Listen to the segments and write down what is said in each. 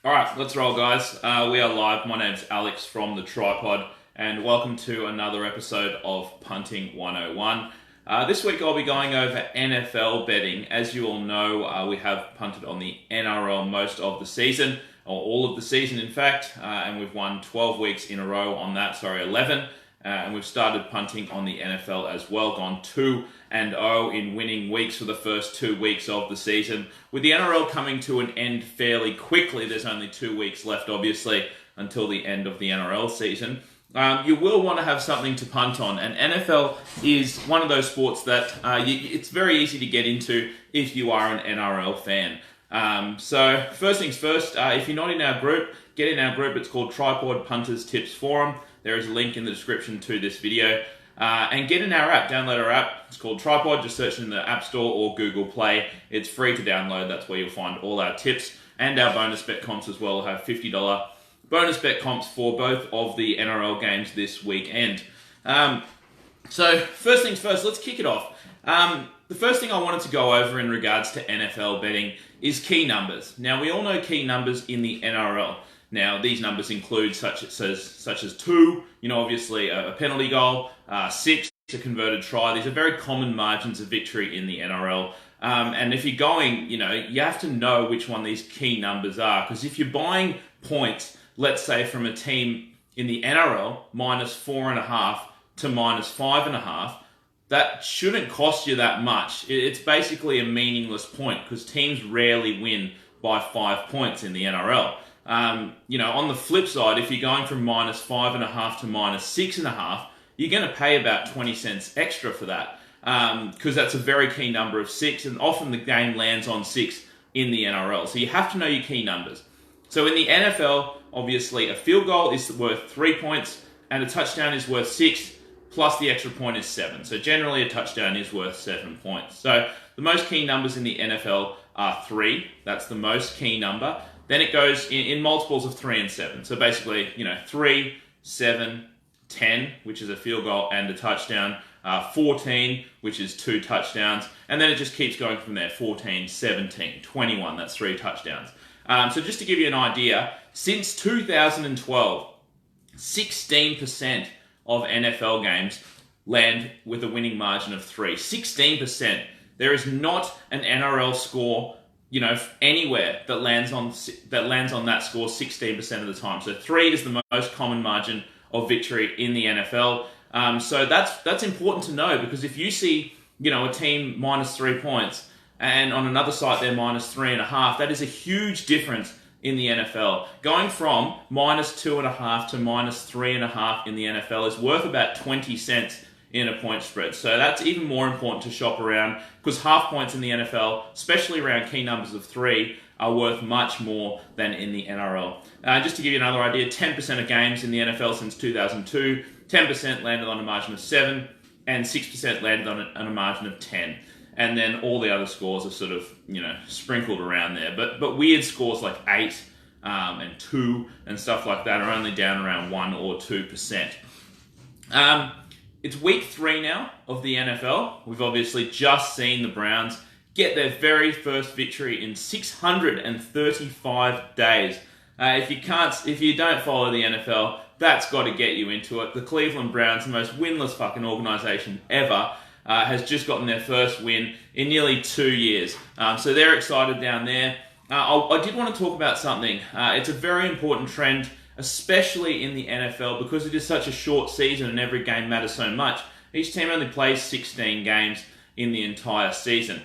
Alright, let's roll, guys. We are live. My name's Alex from the TryPod, and welcome to another episode of Punting 101. This week I'll be going over NFL betting. As you all know, we have punted on the NRL most of the season, or all of the season in fact, and we've won 12 weeks in a row on that, 11. And we've started punting on the NFL as well, gone 2-0 in winning weeks for the first 2 weeks of the season. With the NRL coming to an end fairly quickly, there's only 2 weeks left, obviously, until the end of the NRL season. You will want to have something to punt on, and NFL is one of those sports that it's very easy to get into if you are an NRL fan. So first things first, if you're not in our group, get in our group. It's called TryPod Punters Tips Forum. There is a link in the description to this video. And get in our app, download our app. It's called TryPod. Just search in the App Store or Google Play. It's free to download. That's where you'll find all our tips and our bonus bet comps as well. We'll have $50 bonus bet comps for both of the NRL games this weekend. So first things first, let's kick it off. The first thing I wanted to go over in regards to NFL betting is key numbers. Now, we all know key numbers in the NRL. Now, these numbers include such as 2, obviously a penalty goal, 6, a converted try. These are very common margins of victory in the NRL. And if you're going, you have to know which one these key numbers are. Because if you're buying points, let's say from a team in the NRL, -4.5 to -5.5, that shouldn't cost you that much. It's basically a meaningless point because teams rarely win by 5 points in the NRL. On the flip side, if you're going from -5.5 to -6.5, you're going to pay about 20 cents extra for that because that's a very key number of 6, and often the game lands on 6 in the NRL. So you have to know your key numbers. So in the NFL, obviously a field goal is worth 3 points and a touchdown is worth 6, plus the extra point is 7. So generally a touchdown is worth 7 points. So the most key numbers in the NFL are 3. That's the most key number. Then it goes in multiples of 3 and 7. So basically, 3, 7, 10, which is a field goal and a touchdown, 14, which is 2 touchdowns, and then it just keeps going from there, 14, 17, 21, that's 3 touchdowns. So just to give you an idea, since 2012, 16% of NFL games land with a winning margin of 3. 16%. There is not an NRL score anywhere that lands on that score 16% of the time. So 3 is the most common margin of victory in the NFL. So that's important to know, because if you see a team -3 points and on another site they're -3.5, that is a huge difference in the NFL. Going from -2.5 to -3.5 in the NFL is worth about 20 cents in a point spread. So that's even more important to shop around, because half points in the NFL, especially around key numbers of 3, are worth much more than in the NRL. Just to give you another idea, 10% of games in the NFL since 2002, 10% landed on a margin of 7, and 6% landed on a margin of 10. And then all the other scores are sort of, sprinkled around there. But weird scores like 8 and 2 and stuff like that are only down around 1 or 2%. It's week 3 now of the NFL. We've obviously just seen the Browns get their very first victory in 635 days. If you don't follow the NFL, that's got to get you into it. The Cleveland Browns, the most winless fucking organization ever, has just gotten their first win in nearly 2 years. So they're excited down there. I did want to talk about something. It's a very important trend, especially in the NFL, because it is such a short season and every game matters so much. Each team only plays 16 games in the entire season.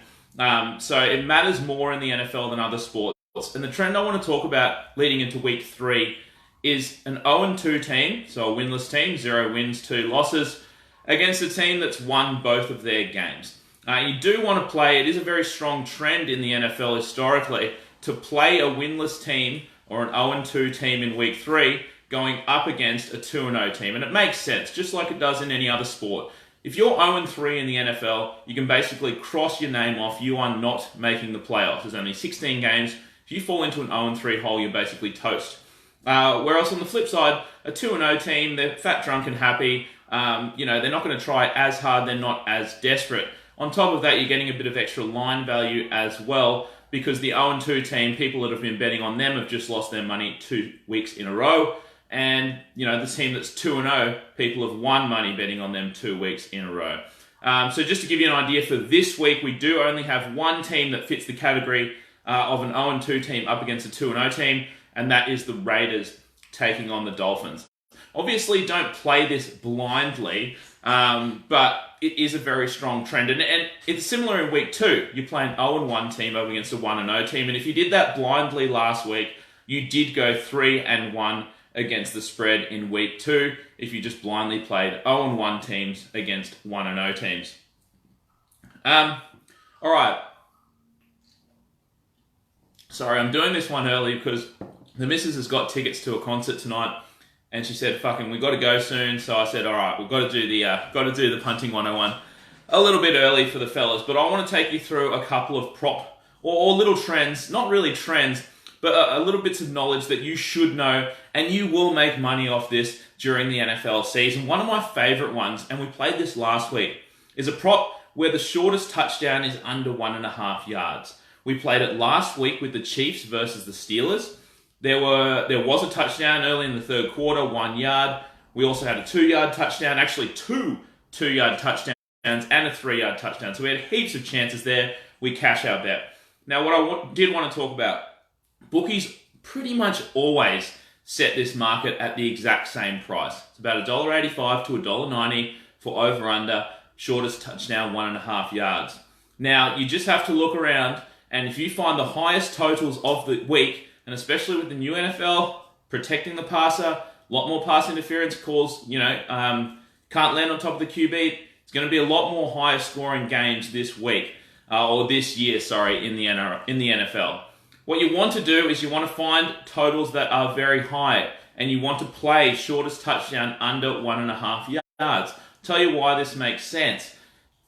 So it matters more in the NFL than other sports. And the trend I want to talk about leading into week 3 is an 0-2 team, so a winless team, 0 wins, 2 losses, against a team that's won both of their games. You do want to play, it is a very strong trend in the NFL historically, to play a winless team or an 0-2 team in week 3 going up against a 2-0 team. And it makes sense, just like it does in any other sport. If you're 0-3 in the NFL, you can basically cross your name off. You are not making the playoffs. There's only 16 games. If you fall into an 0-3 hole, you're basically toast. Whereas on the flip side, a 2-0 team, they're fat, drunk, and happy. They're not going to try as hard. They're not as desperate. On top of that, you're getting a bit of extra line value as well. because the 0-2 team, people that have been betting on them have just lost their money 2 weeks in a row. And, the team that's 2-0, people have won money betting on them 2 weeks in a row. So just to give you an idea, for this week, we do only have one team that fits the category of an 0-2 team up against a 2-0 team, and that is the Raiders taking on the Dolphins. Obviously, don't play this blindly, but it is a very strong trend. And it's similar in week 2. You're playing 0-1 team up against a 1-0 team, and if you did that blindly last week, you did go 3-1 against the spread in week 2 if you just blindly played 0-1 teams against 1-0 teams. All right. Sorry, I'm doing this one early because the missus has got tickets to a concert tonight, and she said, "Fucking, we got to go soon." So I said, "All right, we've got to do the Punting 101 a little bit early for the fellas." But I want to take you through a couple of prop or little trends, not really trends, but a little bits of knowledge that you should know, and you will make money off this during the NFL season. One of my favorite ones, and we played this last week, is a prop where the shortest touchdown is under 1.5 yards. We played it last week with the Chiefs versus the Steelers. There was a touchdown early in the third quarter, 1 yard. We also had a 2-yard touchdown, actually 2 2-yard touchdowns and a 3-yard touchdown. So we had heaps of chances there. We cash our bet. Now, what I did want to talk about, bookies pretty much always set this market at the exact same price. It's about $1.85 to $1.90 for over-under, shortest touchdown, 1.5 yards. Now, you just have to look around, and if you find the highest totals of the week, and especially with the new NFL, protecting the passer, a lot more pass interference calls, can't land on top of the QB. It's going to be a lot more higher scoring games this week, or this year, in the NFL. What you want to do is you want to find totals that are very high, and you want to play shortest touchdown under 1.5 yards. I'll tell you why this makes sense.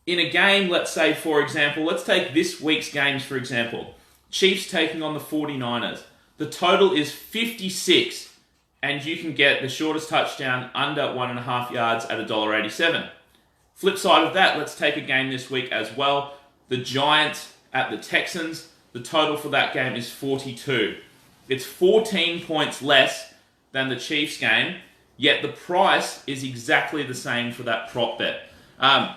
In a game, let's say, for example, let's take this week's games, for example. Chiefs taking on the 49ers. The total is 56, and you can get the shortest touchdown under 1.5 yards at $1.87. Flip side of that, let's take a game this week as well. The Giants at the Texans. The total for that game is 42. It's 14 points less than the Chiefs game, yet the price is exactly the same for that prop bet. And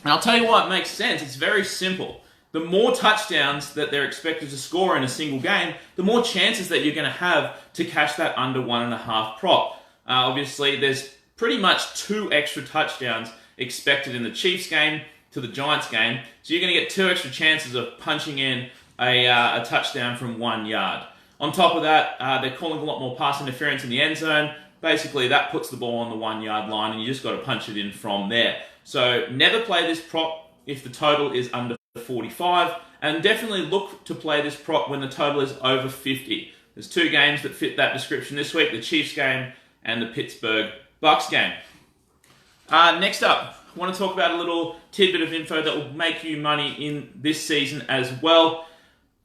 I'll tell you why it makes sense. It's very simple. The more touchdowns that they're expected to score in a single game, the more chances that you're going to have to cash that under 1.5 prop. Obviously, there's pretty much 2 extra touchdowns expected in the Chiefs game to the Giants game, so you're going to get 2 extra chances of punching in a touchdown from 1 yard. On top of that, they're calling a lot more pass interference in the end zone. Basically, that puts the ball on the 1 yard line, and you just got to punch it in from there. So never play this prop if the total is under 45, and definitely look to play this prop when the total is over 50. There's 2 games that fit that description this week, the Chiefs game and the Pittsburgh Bucks game. Next up, I want to talk about a little tidbit of info that will make you money in this season as well.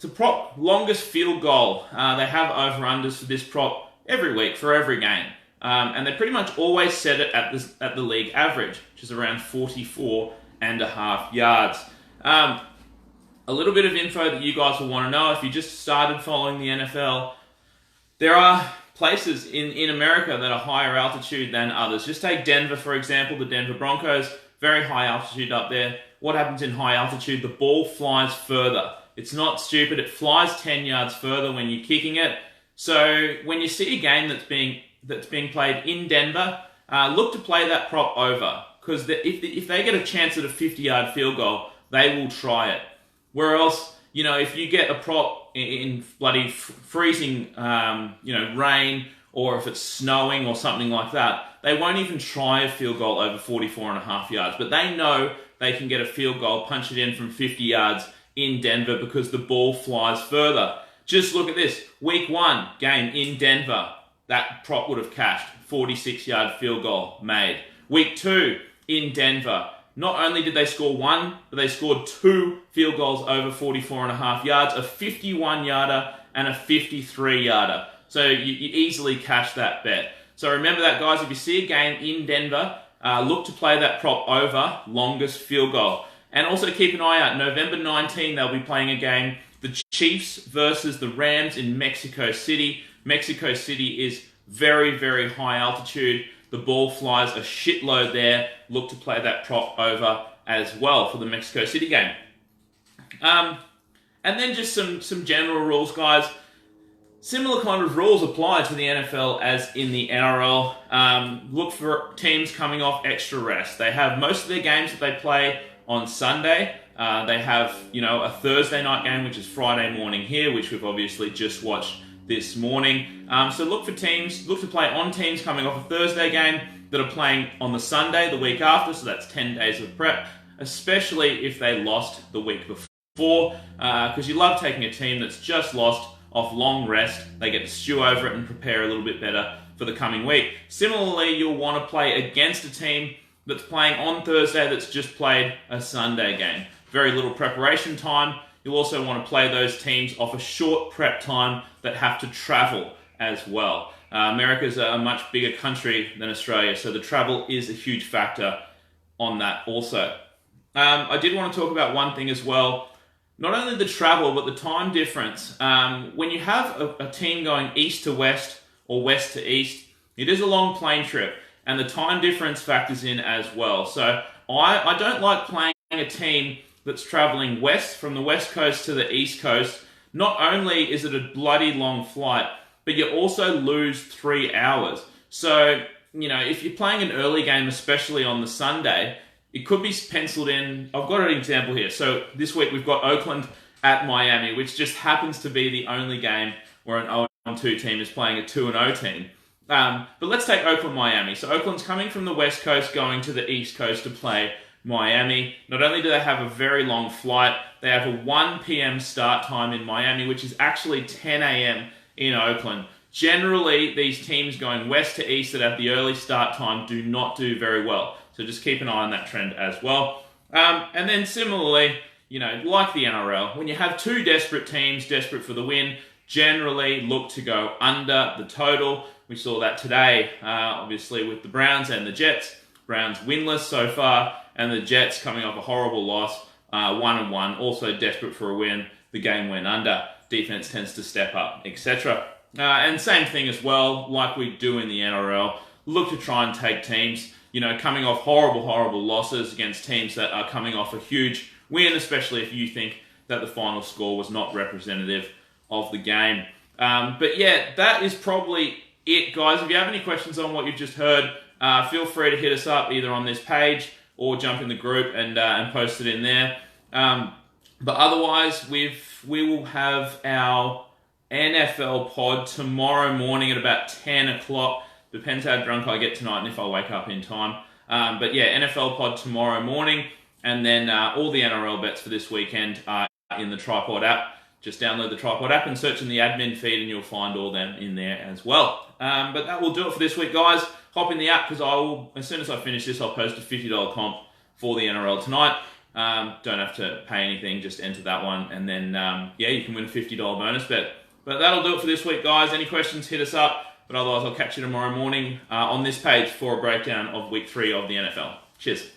To prop longest field goal, they have over-unders for this prop every week for every game. And they pretty much always set it at the league average, which is around 44.5 yards. A little bit of info that you guys will want to know if you just started following the NFL. There are places in America that are higher altitude than others. Just take Denver, for example, the Denver Broncos, very high altitude up there. What happens in high altitude? The ball flies further. It's not stupid. It flies 10 yards further when you're kicking it. So when you see a game that's being played in Denver, look to play that prop over, because if they get a chance at a 50-yard field goal, they will try it. Where else, if you get a prop in bloody freezing, rain, or if it's snowing or something like that, they won't even try a field goal over 44.5 yards. But they know they can get a field goal, punch it in from 50 yards in Denver because the ball flies further. Just look at this. Week 1 game in Denver, that prop would have cashed. 46-yard field goal made. Week 2 in Denver, not only did they score 1, but they scored 2 field goals over 44.5 yards, a 51-yarder and a 53-yarder. So you easily cash that bet. So remember that, guys. If you see a game in Denver, look to play that prop over longest field goal. And also keep an eye out. November 19, they'll be playing a game the Chiefs versus the Rams in Mexico City. Mexico City is very, very high altitude. The ball flies a shitload there. Look to play that prop over as well for the Mexico City game. And then just some general rules, guys. Similar kind of rules apply to the NFL as in the NRL. Look for teams coming off extra rest. They have most of their games that they play on Sunday. They have, a Thursday night game, which is Friday morning here, which we've obviously just watched this morning. So look to play on teams coming off a Thursday game that are playing on the Sunday the week after, so that's 10 days of prep, especially if they lost the week before, because you love taking a team that's just lost off long rest. They get to stew over it and prepare a little bit better for the coming week. Similarly, you'll want to play against a team that's playing on Thursday that's just played a Sunday game. Very little preparation time. You'll also want to play those teams off a short prep time that have to travel as well. America's a much bigger country than Australia, so the travel is a huge factor on that also. I did want to talk about one thing as well. Not only the travel, but the time difference. When you have a team going east to west or west to east, it is a long plane trip, and the time difference factors in as well. So I don't like playing a team that's traveling west from the west coast to the east coast. Not only is it a bloody long flight, but you also lose 3 hours. So, if you're playing an early game, especially on the Sunday, it could be penciled in. I've got an example here. So this week we've got Oakland at Miami, which just happens to be the only game where an 0-2 team is playing a 2-0 team. But let's take Oakland-Miami. So Oakland's coming from the west coast, going to the east coast to play Miami. Not only do they have a very long flight, they have a 1 p.m. start time in Miami, which is actually 10 a.m. in Oakland. Generally, these teams going west to east that have the early start time do not do very well. So just keep an eye on that trend as well. And then similarly, like the NRL, when you have two desperate teams, desperate for the win, generally look to go under the total. We saw that today, obviously, with the Browns and the Jets. Browns winless so far, and the Jets coming off a horrible loss, 1-1, also desperate for a win. The game went under. Defense tends to step up, etc. And same thing as well, like we do in the NRL. Look to try and take teams, coming off horrible losses against teams that are coming off a huge win, especially if you think that the final score was not representative of the game. But yeah, that is probably it, guys. If you have any questions on what you've just heard, feel free to hit us up either on this page or jump in the group and post it in there. But otherwise, we will have our NFL pod tomorrow morning at about 10 o'clock. Depends how drunk I get tonight and if I wake up in time. But yeah, NFL pod tomorrow morning. And then all the NRL bets for this weekend are in the TryPod app. Just download the TryPod app and search in the admin feed and you'll find all them in there as well. But that will do it for this week, guys. Hop in the app because as soon as I finish this, I'll post a $50 comp for the NRL tonight. Don't have to pay anything, just enter that one. And then, you can win a $50 bonus bet. But that'll do it for this week, guys. Any questions, hit us up. But otherwise, I'll catch you tomorrow morning on this page for a breakdown of week 3 of the NFL. Cheers.